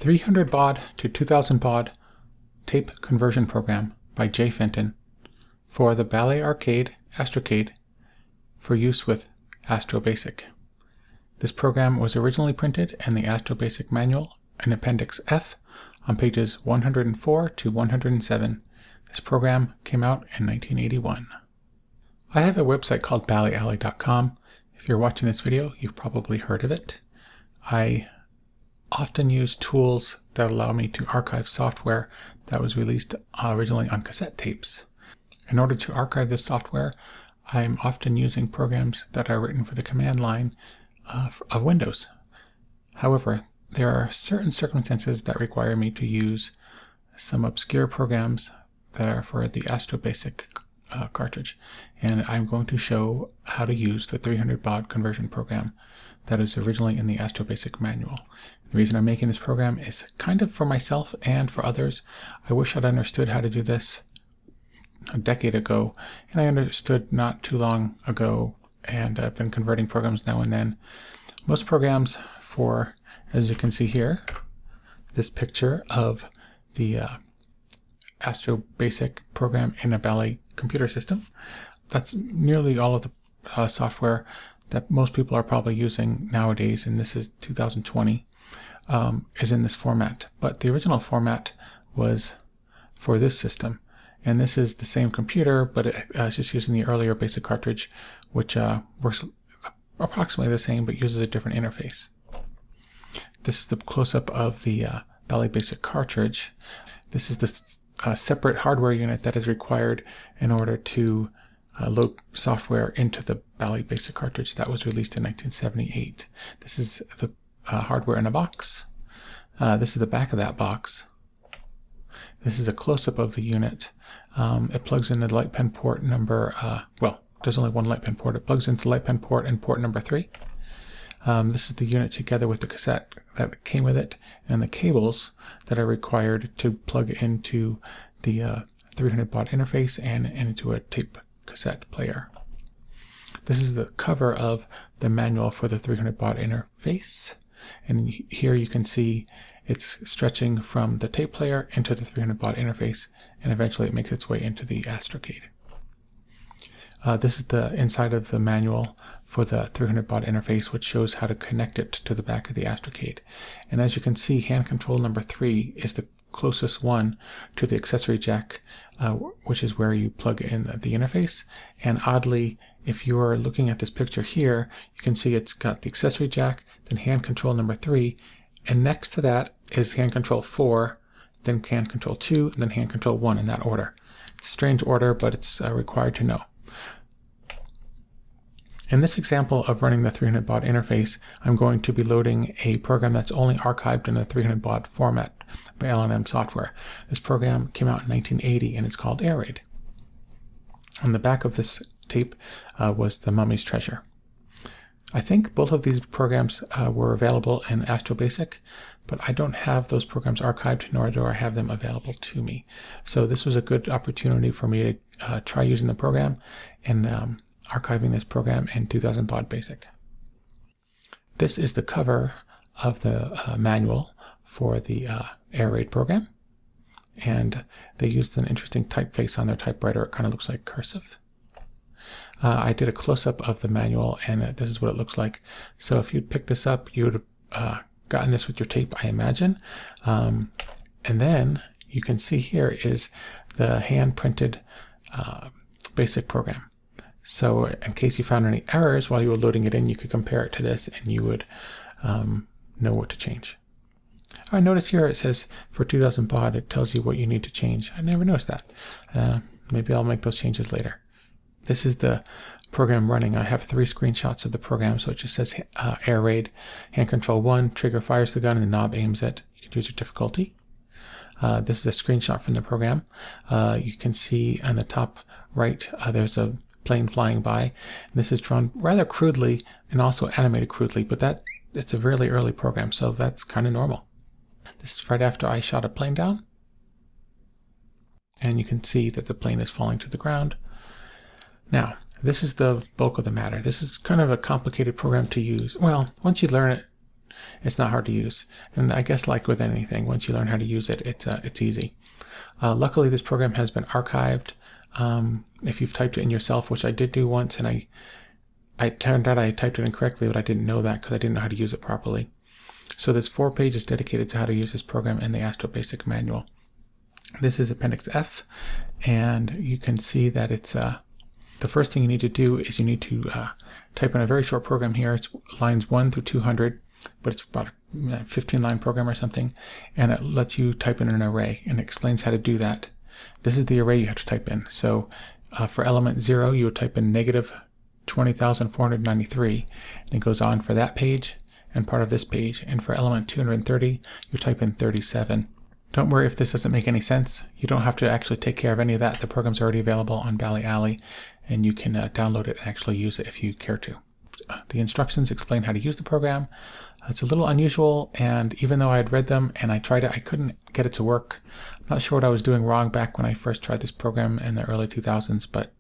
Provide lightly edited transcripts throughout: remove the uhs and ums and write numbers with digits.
300 Baud to 2000 Baud Tape Conversion Program by Jay Fenton for the Bally Arcade Astrocade for use with AstroBASIC. This program was originally printed in the AstroBASIC manual in Appendix F on pages 104 to 107. This program came out in 1981. I have a website called ballyalley.com. If you're watching this video, you've probably heard of it. I often use tools that allow me to archive software that was released originally on cassette tapes. In order to archive this software, I'm often using programs that are written for the command line of Windows. However, there are certain circumstances that require me to use some obscure programs that are for the AstroBASIC cartridge, and I'm going to show how to use the 300 Baud conversion program that is originally in the AstroBASIC manual. The reason I'm making this program is kind of for myself and for others. I wish I'd understood how to do this a decade ago, and I understood not too long ago, and I've been converting programs now and then. Most programs for, as you can see here, this picture of the AstroBASIC program in a Bally computer system. That's nearly all of the software that most people are probably using nowadays, and this is 2020, is in this format. But the original format was for this system, and this is the same computer, but it's just using the earlier BASIC cartridge, which works approximately the same, but uses a different interface. This is the close-up of the Bally BASIC cartridge. This is the separate hardware unit that is required in order to load software into the Bally BASIC cartridge that was released in 1978. This is the hardware in a box. This is the back of that box. This is a close-up of the unit. It plugs into the light pen port number, well, there's only one light pen port. It plugs into the light pen port and port number 3. This is the unit together with the cassette that came with it and the cables that are required to plug into the 300 Baud interface and into a tape cassette player. This is the cover of the manual for the 300 Baud interface, and here you can see it's stretching from the tape player into the 300 Baud interface, and eventually it makes its way into the Astrocade. This is the inside of the manual for the 300 Baud interface, which shows how to connect it to the back of the Astrocade. And as you can see, hand control number 3 is the closest one to the accessory jack, which is where you plug in the interface. And oddly, if you are looking at this picture here, you can see it's got the accessory jack, then hand control number 3, and next to that is hand control 4, then hand control 2, and then hand control 1 in that order. It's a strange order, but it's required to know. In this example of running the 300 Baud interface, I'm going to be loading a program that's only archived in the 300 Baud format by L&M Software. This program came out in 1980 and it's called Air Raid. On the back of this tape was The Mummy's Treasure. I think both of these programs were available in AstroBASIC, but I don't have those programs archived, nor do I have them available to me. So this was a good opportunity for me to try using the program and archiving this program in 2000 Baud BASIC. This is the cover of the manual for the Air Raid program, and they used an interesting typeface on their typewriter. It kind of looks like cursive. I did a close-up of the manual, and this is what it looks like. So if you'd picked this up, you would have gotten this with your tape, I imagine. And then you can see here is the hand-printed BASIC program. So in case you found any errors while you were loading it in, you could compare it to this and you would know what to change. I notice here it says for 2000 Baud, it tells you what you need to change. I never noticed that. Maybe I'll make those changes later. This is the program running. I have 3 screenshots of the program, so it just says Air Raid, hand control 1, trigger fires the gun, and the knob aims it. You can choose your difficulty. This is a screenshot from the program. You can see on the top right, there's a plane flying by. And this is drawn rather crudely and also animated crudely, but it's a really early program, so that's kind of normal. This is right after I shot a plane down, and you can see that the plane is falling to the ground. Now, this is the bulk of the matter. This is kind of a complicated program to use. Well, once you learn it, It's not hard to use. And I guess like with anything, once you learn how to use it, it's easy. Luckily, this program has been archived. If you've typed it in yourself, which I did do once, and I turned out I typed it incorrectly, but I didn't know that because I didn't know how to use it properly. So there's 4 pages dedicated to how to use this program in the AstroBASIC manual. This is Appendix F, and you can see that it's the first thing you need to do is you need to type in a very short program here. It's lines 1 through 200, but it's about a 15-line program or something, and it lets you type in an array and explains how to do that. This is the array you have to type in. So for element 0, you would type in negative 20,493, and it goes on for that page and part of this page. And for element 230, you type in 37. Don't worry if this doesn't make any sense. You don't have to actually take care of any of that. The program's already available on Bally Alley, and you can download it and actually use it if you care to. The instructions explain how to use the program. It's a little unusual, and even though I had read them and I tried it, I couldn't get it to work. I'm not sure what I was doing wrong back when I first tried this program in the early 2000s, but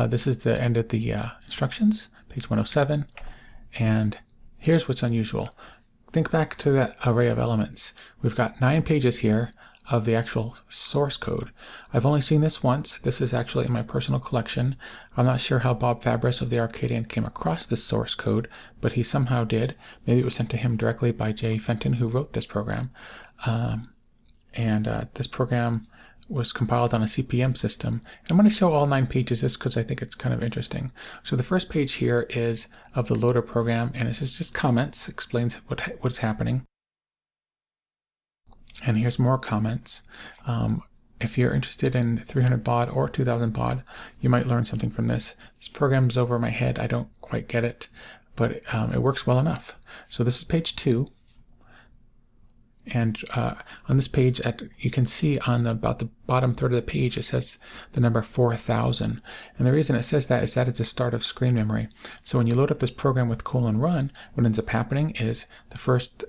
this is the end of the instructions, page 107, and here's what's unusual. Think back to that array of elements. We've got 9 pages here of the actual source code. I've only seen this once. This is actually in my personal collection. I'm not sure how Bob Fabris of the Arcadian came across this source code, but he somehow did. Maybe it was sent to him directly by Jay Fenton, who wrote this program. This program was compiled on a CPM system. I'm going to show all 9 pages just because I think it's kind of interesting. So the first page here is of the loader program, and it's just comments, explains what's happening. And here's more comments. If you're interested in 300 baud or 2000 baud, you might learn something from this. This program's over my head. I don't quite get it, but it works well enough. So this is page 2. And on this page, you can see on about the bottom third of the page, it says the number 4000. And the reason it says that is that it's a start of screen memory. So when you load up this program with :run, what ends up happening is the first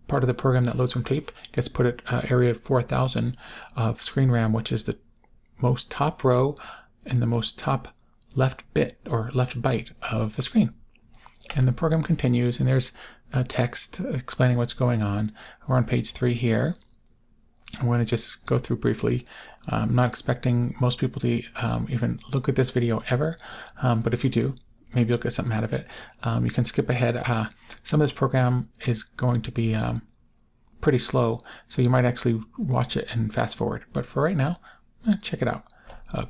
part of the program that loads from tape gets put at area 4000 of screen RAM, which is the most top row and the most top left bit or left byte of the screen. And the program continues, and there's a text explaining what's going on. We're on page 3 here. I'm going to just go through briefly. I'm not expecting most people to even look at this video ever, but if you do, maybe you'll get something out of it. You can skip ahead. Some of this program is going to be pretty slow, so you might actually watch it and fast forward. But for right now, check it out.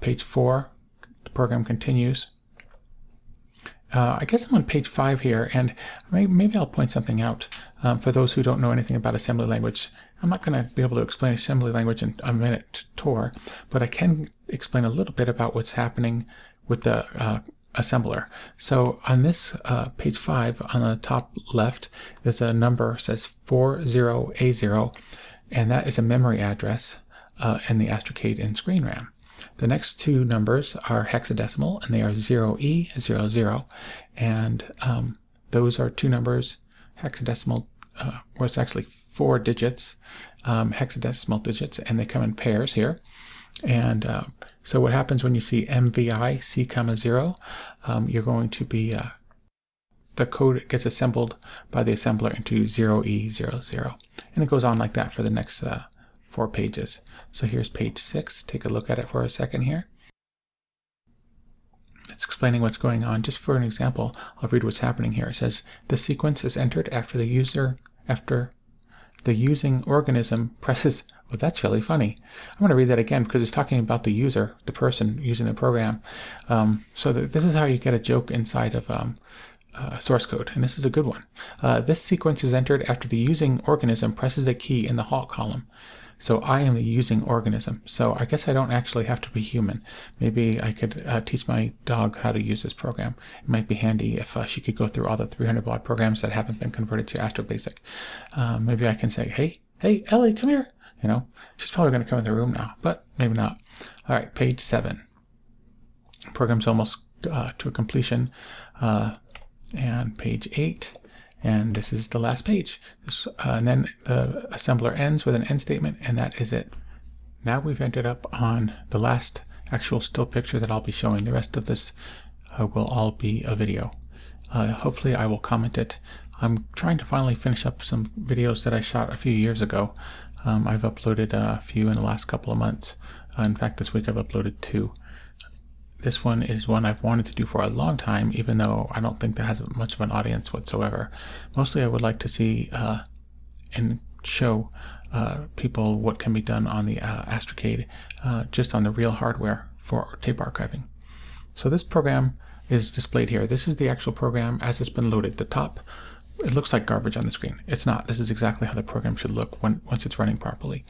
Page 4, the program continues. I guess I'm on page 5 here, and maybe I'll point something out for those who don't know anything about assembly language. I'm not going to be able to explain assembly language in a minute tour, but I can explain a little bit about what's happening with the assembler. So on this page 5, on the top left, there's a number, says 40A0, and that is a memory address in the Astrocade in screen RAM. The next 2 numbers are hexadecimal, and they are 0E00, and those are 2 numbers, hexadecimal, where it's actually 4 digits, hexadecimal digits, and they come in pairs here. And so what happens when you see MVI C,0, you're going to be, the code gets assembled by the assembler into 0E00, and it goes on like that for the next 4 pages. So here's page 6. Take a look at it for a second here. It's explaining what's going on. Just for an example, I'll read what's happening here. It says the sequence is entered after the using organism presses. Well, that's really funny. I'm going to read that again because it's talking about the user, the person using the program. So this is how you get a joke inside of source code, and this is a good one. This sequence is entered after the using organism presses a key in the halt column. So I am the using organism. So I guess I don't actually have to be human. Maybe I could teach my dog how to use this program. It might be handy if she could go through all the 300 baud programs that haven't been converted to AstroBASIC. Maybe I can say, hey, Ellie, come here. You know, she's probably going to come in the room now, but maybe not. All right, page 7. Program's almost to a completion. And page 8. And this is the last page. And then the assembler ends with an end statement, and that is it. Now we've ended up on the last actual still picture that I'll be showing. The rest of this will all be a video. Hopefully I will comment it. I'm trying to finally finish up some videos that I shot a few years ago. I've uploaded a few in the last couple of months. In fact, this week I've uploaded 2. This one is one I've wanted to do for a long time, even though I don't think that has much of an audience whatsoever. Mostly I would like to see and show people what can be done on the Astrocade, just on the real hardware for tape archiving. So this program is displayed here. This is the actual program as it's been loaded. The top, it looks like garbage on the screen. It's not. This is exactly how the program should look once it's running properly.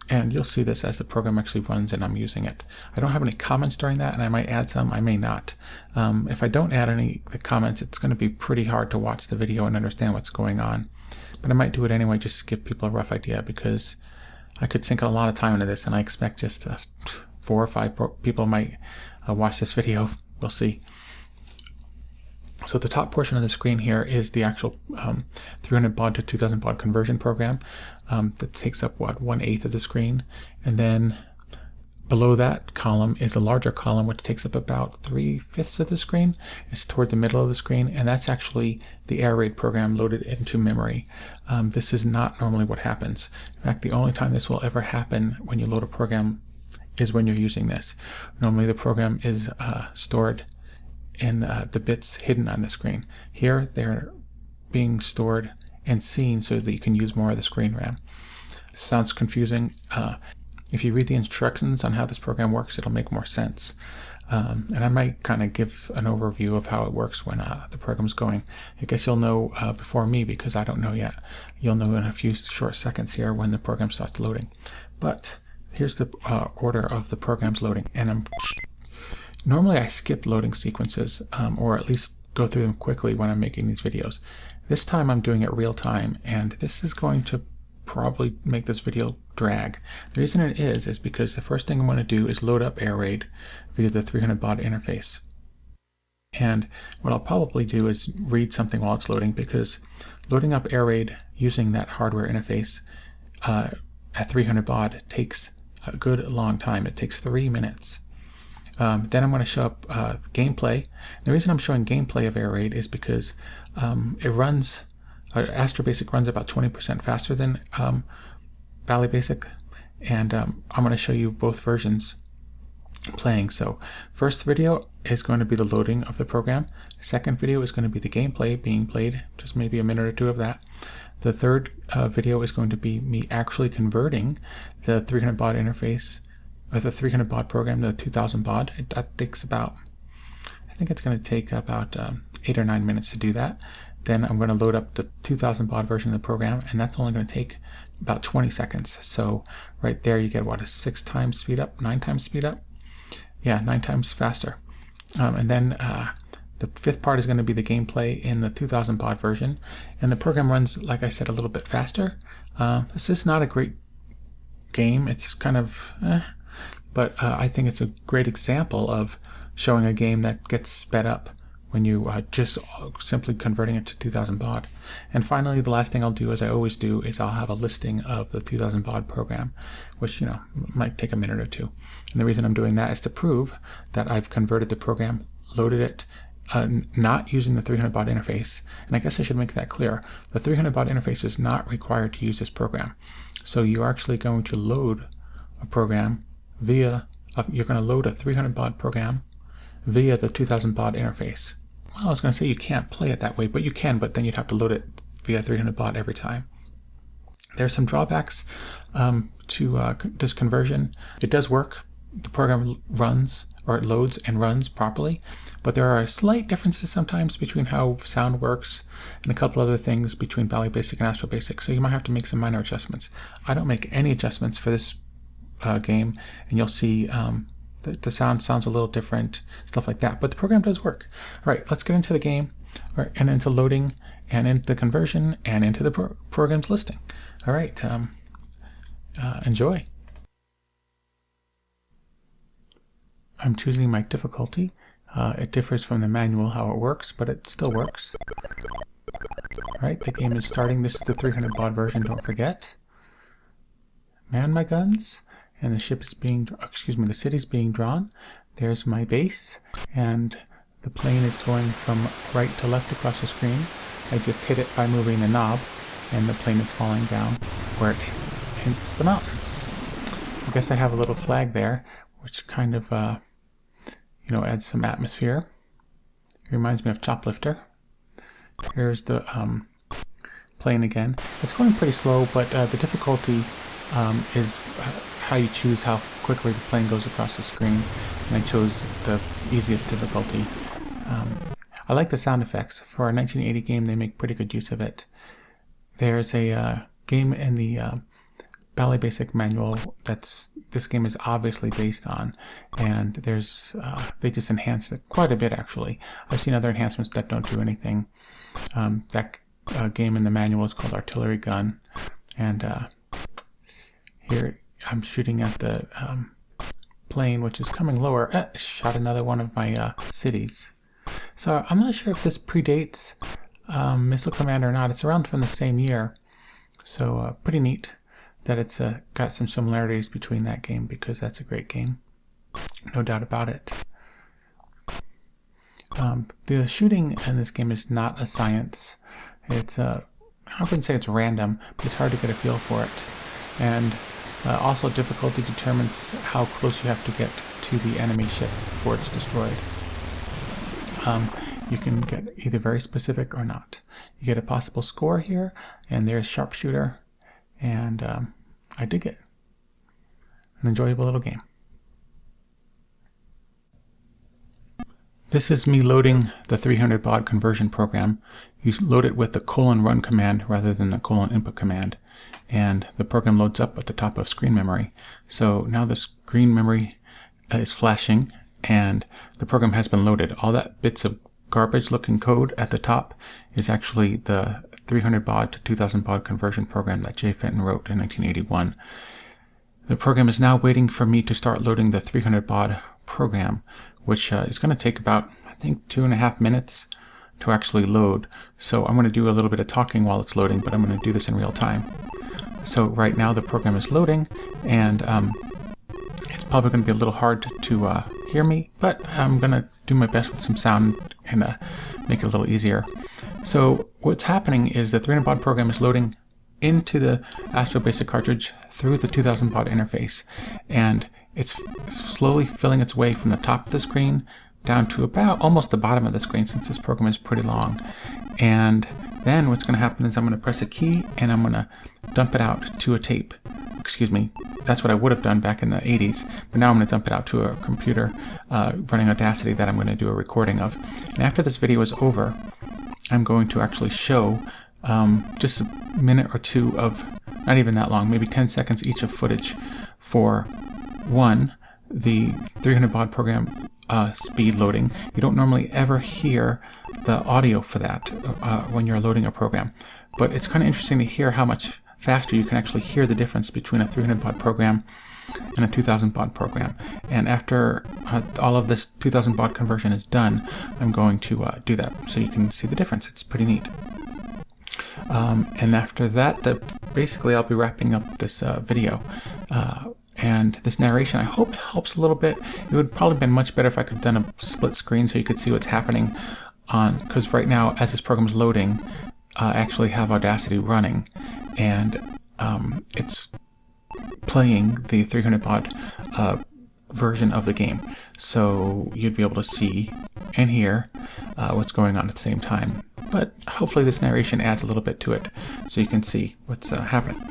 And you'll see this as the program actually runs and I'm using it. I don't have any comments during that, and I might add some, I may not. If I don't add any the comments, it's going to be pretty hard to watch the video and understand what's going on. But I might do it anyway just to give people a rough idea, because I could sink a lot of time into this, and I expect just 4 or 5 people might watch this video. We'll see. So the top portion of the screen here is the actual 300 baud to 2000 baud conversion program that takes up, what, 1/8 of the screen. And then below that column is a larger column which takes up about 3/5 of the screen. It's toward the middle of the screen, and that's actually the air raid program loaded into memory. This is not normally what happens. In fact, the only time this will ever happen when you load a program is when you're using this. Normally the program is stored in the bits hidden on the screen. Here they're being stored and seen so that you can use more of the screen RAM. Sounds confusing. If you read the instructions on how this program works, it'll make more sense. And I might kind of give an overview of how it works when the program's going. I guess you'll know before me, because I don't know yet. You'll know in a few short seconds here when the program starts loading. But here's the order of the program's loading. And normally I skip loading sequences, or at least go through them quickly when I'm making these videos. This time I'm doing it real time, and this is going to probably make this video drag. The reason it is because the first thing I'm going to do is load up Air Raid via the 300 baud interface. And what I'll probably do is read something while it's loading, because loading up Air Raid using that hardware interface at 300 baud takes a good long time. It takes 3 minutes. Then I'm going to show up gameplay. The reason I'm showing gameplay of Air Raid is because it runs, AstroBASIC runs about 20% faster than Bally BASIC, and I'm going to show you both versions playing. So first video is going to be the loading of the program. Second video is going to be the gameplay being played, just maybe a minute or 2 of that. The third video is going to be me actually converting the 300 baud interface, or the 300 baud program, to 2000 baud. That takes about, I think it's going to take about 8 or 9 minutes to do that. Then I'm going to load up the 2000 baud version of the program, and that's only going to take about 20 seconds. So right there you get, what, a 6 times speed up, 9 times speed up? Yeah, 9 times faster. And then the fifth part is going to be the gameplay in the 2000 baud version, and the program runs, like I said, a little bit faster. This is not a great game. It's kind of but I think it's a great example of showing a game that gets sped up when you just simply converting it to 2000 baud. And finally, the last thing I'll do, as I always do, is I'll have a listing of the 2000 baud program, which, you know, might take a minute or 2. And the reason I'm doing that is to prove that I've converted the program, loaded it, not using the 300 baud interface. And I guess I should make that clear. The 300 baud interface is not required to use this program. So you're actually going to load a program via, you're going to load a 300 baud program via the 2000 baud interface. Well, I was going to say you can't play it that way, but you can, but then you'd have to load it via 300 baud every time. There's some drawbacks to this conversion. It does work. The program runs, or it loads and runs properly, but there are slight differences sometimes between how sound works and a couple other things between Bally BASIC and AstroBASIC, so you might have to make some minor adjustments. I don't make any adjustments for this game, and you'll see the sound sounds a little different, stuff like that, but the program does work. All right, let's get into the game, and into loading, and into the conversion, and into the program's listing. All right, enjoy. I'm choosing my difficulty. It differs from the manual how it works, but it still works. All right, the game is starting. This is the 300 baud version, don't forget. Man my guns. And the ship is being, excuse me, the city's being drawn. There's my base, and the plane is going from right to left across the screen. I just hit it by moving the knob, and the plane is falling down where it hits the mountains. I guess I have a little flag there, which kind of, adds some atmosphere. It reminds me of Choplifter. Here's the plane again. It's going pretty slow, but the difficulty is how you choose how quickly the plane goes across the screen, and I chose the easiest difficulty. I like the sound effects. For a 1980 game, they make pretty good use of it. There's a game in the Bally BASIC manual this game is obviously based on, and they just enhanced it quite a bit actually. I've seen other enhancements that don't do anything. That game in the manual is called Artillery Gun, and here I'm shooting at the plane, which is coming lower. Shot another one of my cities. So I'm not sure if this predates Missile Command or not. It's around from the same year, so pretty neat that it's got some similarities between that game, because that's a great game, no doubt about it. The shooting in this game is not a science. It's I wouldn't say it's random, but it's hard to get a feel for it. And also difficulty determines how close you have to get to the enemy ship before it's destroyed. You can get either very specific or not. You get a possible score here, and there's sharpshooter, and I dig it. An enjoyable little game. This is me loading the 300 baud conversion program. You load it with the :run command rather than the :input command, and the program loads up at the top of screen memory. So now the screen memory is flashing, and the program has been loaded. All that bits of garbage looking code at the top is actually the 300 baud to 2000 baud conversion program that Jay Fenton wrote in 1981. The program is now waiting for me to start loading the 300 baud program, which is going to take about, I think, 2.5 minutes to actually load. So I'm going to do a little bit of talking while it's loading, but I'm going to do this in real time. So right now the program is loading, and it's probably going to be a little hard to hear me, but I'm going to do my best with some sound and make it a little easier. So what's happening is the 300 baud program is loading into the AstroBASIC cartridge through the 2000 baud interface, and it's slowly filling its way from the top of the screen down to about almost the bottom of the screen, since this program is pretty long. And then what's going to happen is I'm going to press a key, and I'm going to dump it out to a tape. Excuse me, that's what I would have done back in the 80s, but now I'm going to dump it out to a computer running Audacity that I'm going to do a recording of. And after this video is over, I'm going to actually show just a minute or two of, not even that long, maybe 10 seconds each of footage for the 300 baud program speed loading. You don't normally ever hear the audio for that when you're loading a program, but it's kind of interesting to hear how much faster you can actually hear the difference between a 300 baud program and a 2000 baud program. And after all of this 2000 baud conversion is done, I'm going to do that so you can see the difference. It's pretty neat. And after that, basically I'll be wrapping up this video. And this narration, I hope, helps a little bit. It would probably have been much better if I could have done a split screen so you could see what's happening because right now, as this program is loading, I actually have Audacity running, and it's playing the 300 baud version of the game. So you'd be able to see and hear what's going on at the same time. But hopefully this narration adds a little bit to it so you can see what's happening.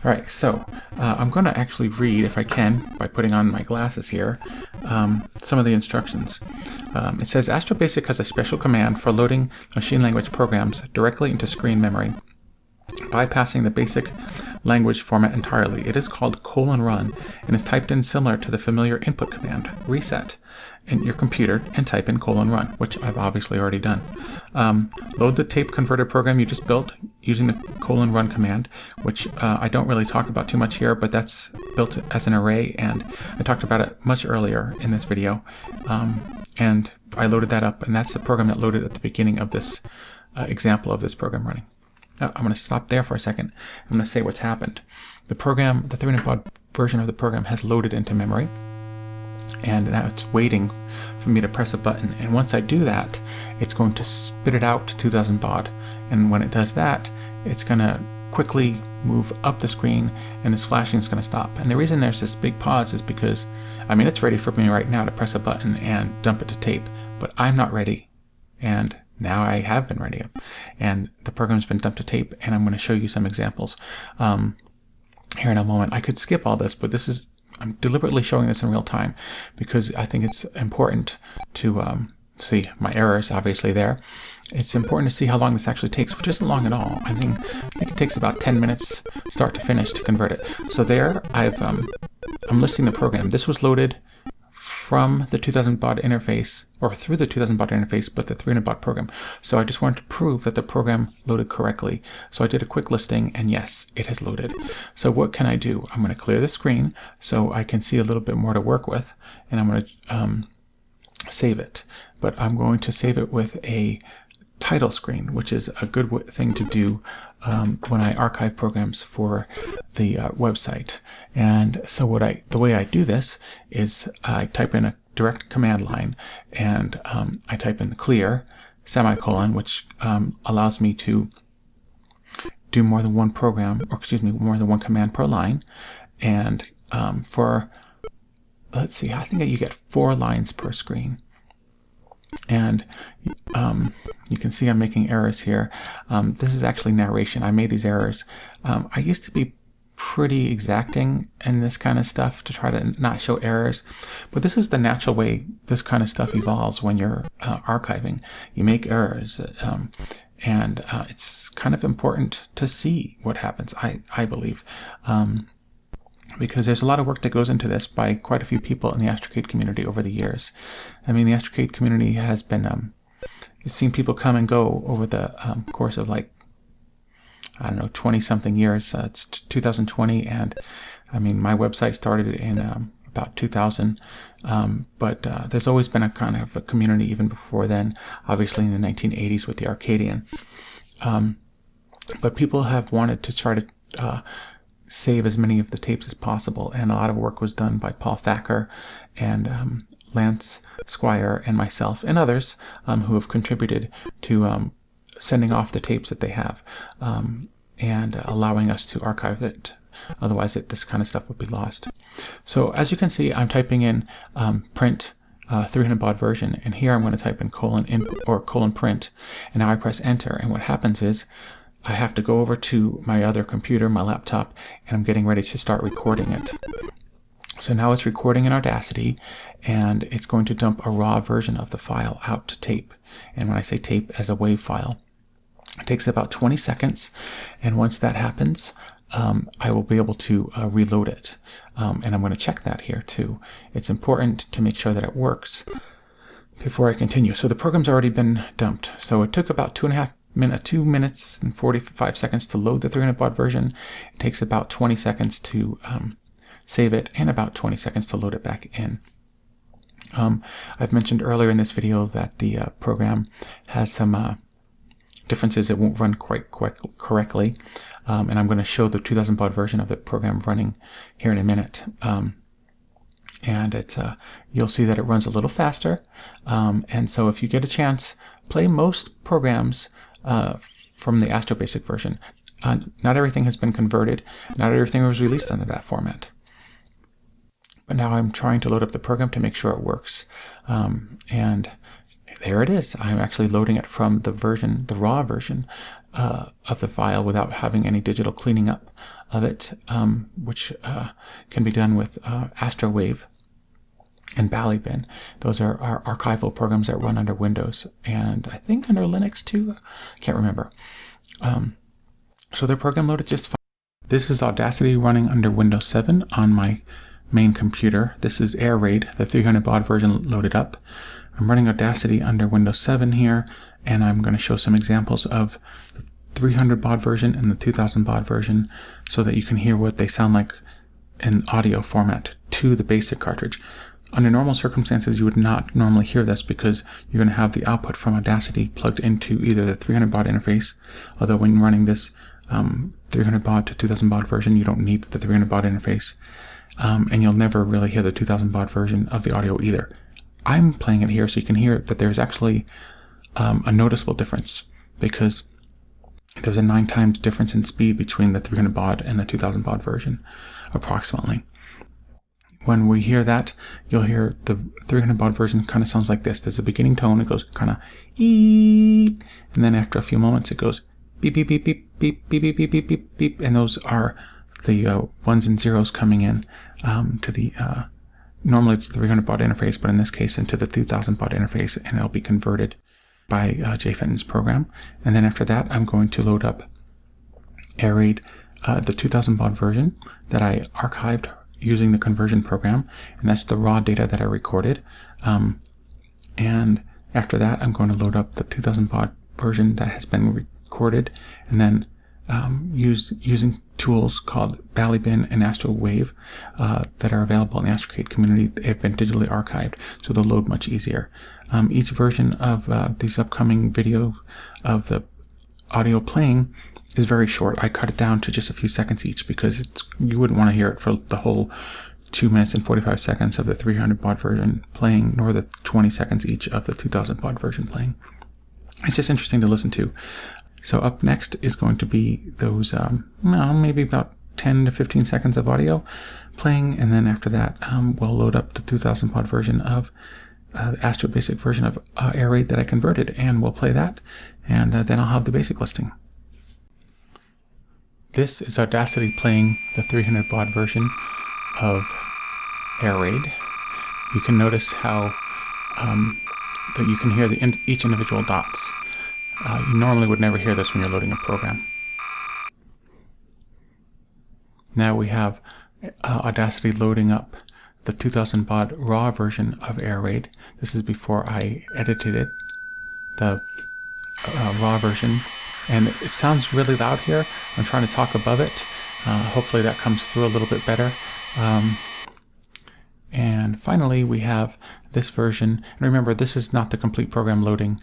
All right, so I'm going to actually read, if I can, by putting on my glasses here, some of the instructions. It says, AstroBASIC has a special command for loading machine language programs directly into screen memory, bypassing the basic language format entirely. It is called :run and is typed in similar to the familiar input command, reset, in your computer and type in :run, which I've obviously already done. Load the tape converter program you just built using the :run command, which I don't really talk about too much here, but that's built as an array, and I talked about it much earlier in this video. And I loaded that up, and that's the program that loaded at the beginning of this example of this program running. Now, I'm going to stop there for a second. I'm going to say what's happened. The program, the 300 baud version of the program has loaded into memory. and now it's waiting for me to press a button. And once I do that, it's going to spit it out to 2000 baud. And when it does that, it's going to quickly move up the screen, and this flashing is going to stop. And the reason there's this big pause is because, I mean, it's ready for me right now to press a button and dump it to tape, but I'm not ready. And now I have been ready. And the program's been dumped to tape, and I'm going to show you some examples here in a moment. I could skip all this, but I'm deliberately showing this in real time because I think it's important to see my errors obviously there. It's important to see how long this actually takes, which isn't long at all. I think it takes about 10 minutes start to finish to convert it. So there I'm listing the program. This was loaded from the 2000 baud interface, or through the 2000 baud interface, but the 300 baud program. So I just wanted to prove that the program loaded correctly. So I did a quick listing, and yes, it has loaded. So what can I do? I'm going to clear the screen so I can see a little bit more to work with, and I'm going to save it. But I'm going to save it with a title screen, which is a good thing to do when I archive programs for the website. And so the way I do this is I type in a direct command line, and I type in the clear semicolon, which allows me to do more than one program, or excuse me, more than one command per line. And let's see, I think that you get 4 lines per screen. And you can see I'm making errors here. This is actually narration. I made these errors. I used to be pretty exacting in this kind of stuff to try to not show errors, but this is the natural way this kind of stuff evolves when you're archiving. You make errors, and it's kind of important to see what happens, I believe. Because there's a lot of work that goes into this by quite a few people in the Astrocade community over the years. I mean, the Astrocade community has been, you've seen people come and go over the course of, like, I don't know, 20-something years. It's 2020, and I mean, my website started in about 2000, but there's always been a kind of a community even before then, obviously in the 1980s with the Arcadian. But people have wanted to try to save as many of the tapes as possible, and a lot of work was done by Paul Thacker and Lance Squire and myself and others who have contributed to sending off the tapes that they have and allowing us to archive it. Otherwise this kind of stuff would be lost. So as you can see, I'm typing in print 300 baud version, and here I'm going to type in colon print, and now I press enter, and what happens is I have to go over to my other computer, my laptop, and I'm getting ready to start recording it. So now it's recording in Audacity, and it's going to dump a raw version of the file out to tape. And when I say tape, as a WAV file, it takes about 20 seconds. And once that happens, I will be able to reload it. And I'm going to check that here too. It's important to make sure that it works before I continue. So the program's already been dumped. So it took about 2 minutes and 45 seconds to load the 300 baud version. It takes about 20 seconds to save it, and about 20 seconds to load it back in. I've mentioned earlier in this video that the program has some differences. It won't run quite correctly, and I'm going to show the 2000 baud version of the program running here in a minute. And it's you'll see that it runs a little faster, and so if you get a chance, play most programs from the AstroBASIC version. Not everything has been converted. Not everything was released under that format. But now I'm trying to load up the program to make sure it works. And there it is. I'm actually loading it from the raw version of the file without having any digital cleaning up of it, which can be done with AstroWave and Bally Bin. Those are our archival programs that run under Windows, and I think under Linux too. I can't remember. So the program loaded just fine. This is Audacity running under Windows 7 on my main computer. This is Air Raid, the 300 baud version loaded up. I'm running Audacity under Windows 7 here, and I'm going to show some examples of the 300 baud version and the 2000 baud version so that you can hear what they sound like in audio format to the BASIC cartridge. Under normal circumstances, you would not normally hear this because you're going to have the output from Audacity plugged into either the 300 baud interface, although when running this 300 baud to 2000 baud version, you don't need the 300 baud interface. and you'll never really hear the 2000 baud version of the audio either. I'm playing it here so you can hear that there's actually a noticeable difference, because there's a 9 times difference in speed between the 300 baud and the 2000 baud version, approximately. When we hear that, you'll hear the 300 baud version kind of sounds like this. There's a beginning tone, it goes kind of eep, and then after a few moments it goes beep, beep, beep, beep, beep, beep, beep, beep, beep, beep, beep, and those are the ones and zeros coming in to the, normally it's the 300 baud interface, but in this case into the 2000 baud interface, and it'll be converted by Jay Fenton's program. And then after that, I'm going to load up AirRaid, the 2000 baud version that I archived using the conversion program, and that's the raw data that I recorded. And after that, I'm going to load up the 2000 baud version that has been recorded, and then using tools called Bally Bin and AstroWave that are available in the Astrocade community. They've been digitally archived, so they'll load much easier. Each version of these upcoming videos of the audio playing is very short. I cut it down to just a few seconds each, because you wouldn't want to hear it for the whole 2 minutes and 45 seconds of the 300 baud version playing, nor the 20 seconds each of the 2000 baud version playing. It's just interesting to listen to. So up next is going to be those maybe about 10 to 15 seconds of audio playing, and then after that we'll load up the 2000 baud version of the AstroBASIC version of AirRaid that I converted, and we'll play that, and then I'll have the basic listing. This is Audacity playing the 300 baud version of AirRaid. You can notice how that you can hear each individual dots. You normally would never hear this when you're loading a program. Now we have Audacity loading up the 2000 baud raw version of AirRaid. This is before I edited it, the raw version, and it sounds really loud here. I'm trying to talk above it. Hopefully that comes through a little bit better. And finally we have this version. And remember, this is not the complete program loading.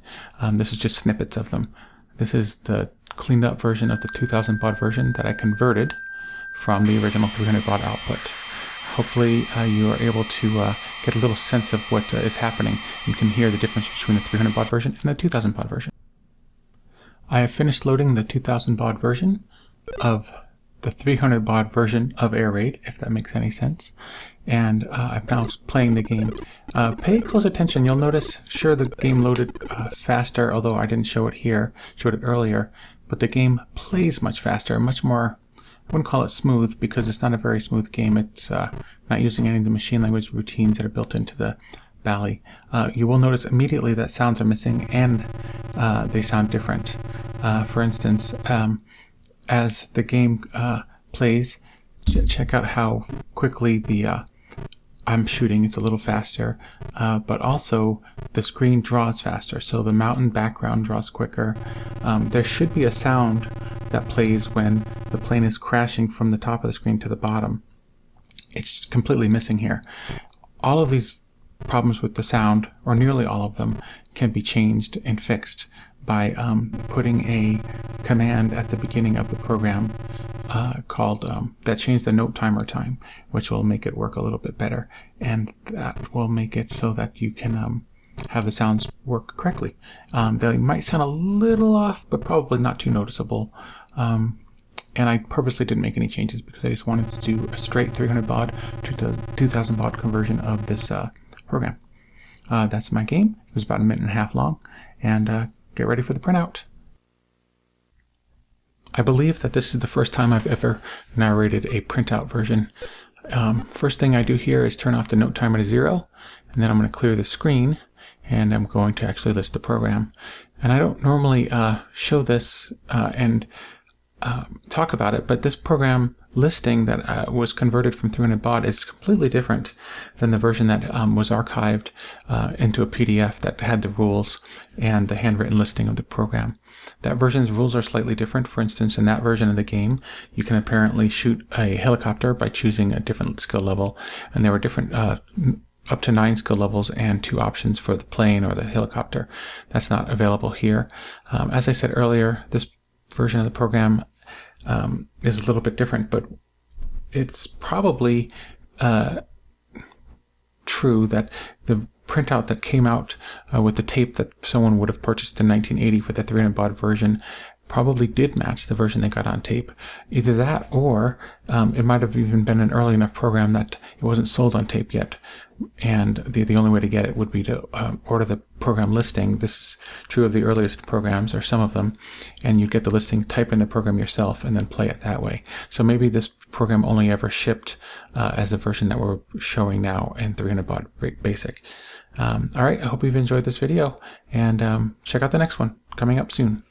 This is just snippets of them. This is the cleaned up version of the 2000 baud version that I converted from the original 300 baud output. Hopefully you are able to get a little sense of what is happening. You can hear the difference between the 300 baud version and the 2000 baud version. I have finished loading the 2000 baud version of the 300 baud version of AirRaid, if that makes any sense. And I'm now playing the game. Pay close attention. You'll notice, sure, the game loaded faster, although I didn't show it here, showed it earlier, but the game plays much faster, much more, I wouldn't call it smooth, because it's not a very smooth game. It's not using any of the machine language routines that are built into the Bally. You will notice immediately that sounds are missing, and they sound different. For instance, as the game plays, check out how quickly the I'm shooting. It's a little faster, but also the screen draws faster, so the mountain background draws quicker. There should be a sound that plays when the plane is crashing from the top of the screen to the bottom. It's completely missing here. All of these problems with the sound, or nearly all of them, can be changed and fixed by putting a command at the beginning of the program called that changes the note timer time, which will make it work a little bit better, and that will make it so that you can have the sounds work correctly. They might sound a little off, but probably not too noticeable. And I purposely didn't make any changes because I just wanted to do a straight 300 baud to the 2000 baud conversion of this program. That's my game. It was about 1.5 minutes long, and get ready for the printout. I believe that this is the first time I've ever narrated a printout version. First thing I do here is turn off the note timer to 0, and then I'm going to clear the screen, and I'm going to actually list the program. And I don't normally show this and talk about it, but this program listing that was converted from 300 baud is completely different than the version that was archived into a PDF that had the rules and the handwritten listing of the program. That version's rules are slightly different. For instance, in that version of the game, you can apparently shoot a helicopter by choosing a different skill level, and there were different up to 9 skill levels and 2 options for the plane or the helicopter. That's not available here. As I said earlier, this version of the program is a little bit different, but it's probably true that the printout that came out with the tape that someone would have purchased in 1980 for the 300 baud version probably did match the version they got on tape. Either that, or it might have even been an early enough program that it wasn't sold on tape yet, and the only way to get it would be to order the program listing. This is true of the earliest programs, or some of them, and you get the listing, type in the program yourself, and then play it that way. So maybe this program only ever shipped as the version that we're showing now in 300 baud basic. All right, I hope you've enjoyed this video, and check out the next one coming up soon.